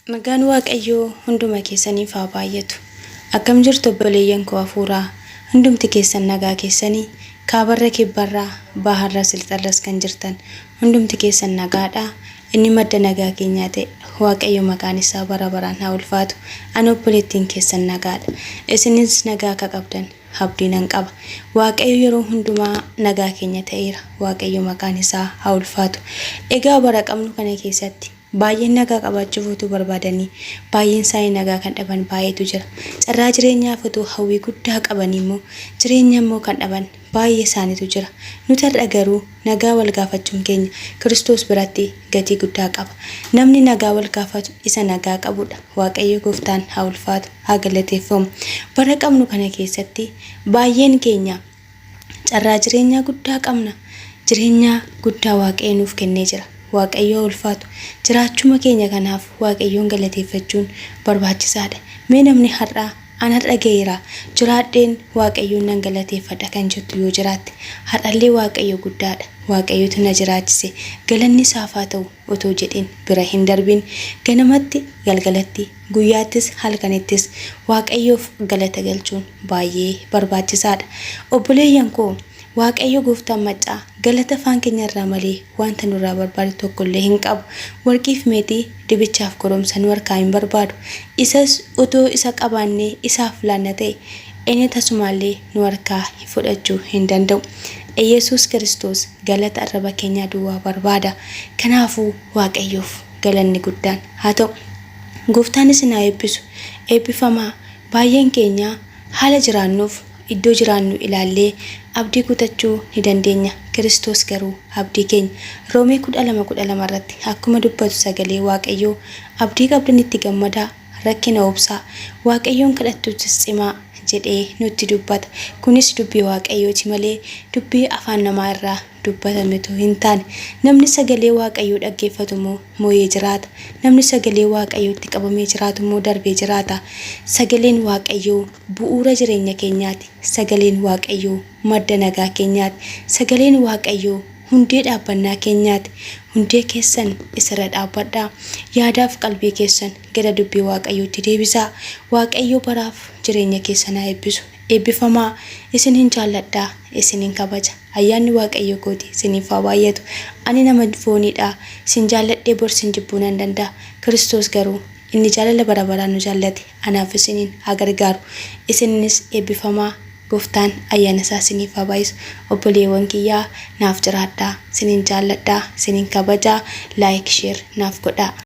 Nagaan Waaqayyoo hunduma keessaniif haa baay'atu. Akkam jirtu obboleeyyan koo hafuuraa, hundumti keessan nagaa keessanii kaabarra kibbarraa baharra silxarras kan jirtan hundumti keessan nagaadha. Inni madda nagaa keenyaa ta'e Waaqayyo maqaan isaa bara baraan haa ulfaatu. Ani obboleettiin keessan nagaadha. Isinis nagaa akka qabdan abdii nan qaba. Waaqayyo yeroo hundumaa nagaa keenya ta'eera. Waaqayyo maqaan isaa haa ulfaatu. Egaa bara qabnu kana keessatti baay'een nagaa qabaachuuf barbaadanii baay'een isaanii nagaa kan dhaban baay'eetu jira. Carraa jireenyaaf utuu hawwii guddaa qaban immoo jireenya immoo kan dhaban baay'ee isaaniitu jira. Nuti har'a garuu nagaa wal gaafachuun keenya Kiristoos biratti gatii guddaa qaba. Namni nagaa wal gaafatu isa nagaa qabudha. Waaqayyo Gooftaan haa ulfaatu, haa galateeffamu. Bara qabnu kana keessatti baay'een keenya carraa jireenyaa guddaa qabna. Jireenya guddaa Waaqayyo nuuf kennee jira. Waaqayyo ulfaatu. Jiraachuma keenya kanaaf Waaqayyoon galateeffachuun barbaachisaadha. Mee namni har'a ana dhageera jiraadheen Waaqayyoon nan galateeffadha kan jettu yoo jiraatte har'allee Waaqayyo guddaadha. Waaqayyotu na jiraachise. Galanni isaaf haa ta'u otoo jedhin bira hin darbin. Ganamatti, galgalatti, guyyaattis, halkanittis Waaqayyoof galata galchuun baay'ee barbaachisaadha. Obboleeyyan koo Waaqayyo Gooftaan maccaa galata afaan keenya irraa malee wanta nurraa barbaadu tokko illee hin qabu. Warqiif meetii dibichaaf goromsa nu harkaa hin barbaadu. Isas utoo isa qabaannee isaaf laanna ta'e inni tasumaallee nu harkaa fudhachuu hin danda'u. Yesuus Kiristoos galata arraba keenyaa duwwaa barbaada. Kanaafuu Waaqayyoof galanni guddaan haa ta'u. Gooftaan isin haa eebbisu. Eebbifamaa. Baay'een keenya haala jiraannuuf iddoo jiraannu ilaallee abdii kutachuu ni dandeenya. Kiristoos garuu abdii keenya. Roomee 12:12 irratti akkuma dubbatu sagalee Waaqayyoo abdii qabdanitti gammadaa, rakkina obsaa, Waaqayyoon kadhattuutis cimaa jedhee nutti dubbata. Kunis dubbii Waaqayyooti malee dubbii afaan namaa irraa dubbatametu hin taane. Namni sagalee Waaqayyoo dhaggeeffatu moo'ee jiraata. Namni sagalee Waaqayyootti qabamee jiraatu immoo darbee jiraata. Sagaleen Waaqayyoo bu'uura jireenya keenyaati. Sagaleen Waaqayyoo madda nagaa keenyaati. Sagaleen Waaqayyoo hundee dhaabbannaa keenyaati. Hundee keessan isarra dhaabbadhaa. Yaadaaf qalbii keessan gara dubbii Waaqayyootti deebisaa. Waaqayyo baraaf jireenya keessan haa eebbisu. Eebbifamaa. Isinin jaalladhaa, isinin kabaja. Ayyaanni Waaqayyo kooti isiniif haa baay'atu. Ani nama fooniidha. Isin jaalladhee bor isin jibbuu nan danda'a. Kiristoos garuu inni jaalala bara baraan nu jaallate anaaf isinin haa gargaaru. Isinis eebbifamaa. Gooftaan ayyaana isaa isiniif haa baay'isu. Obboleewwan kiyyaa naaf jiraadhaa, isinin jaalladhaa, isinin kabajaa. Like, share naaf godhaa.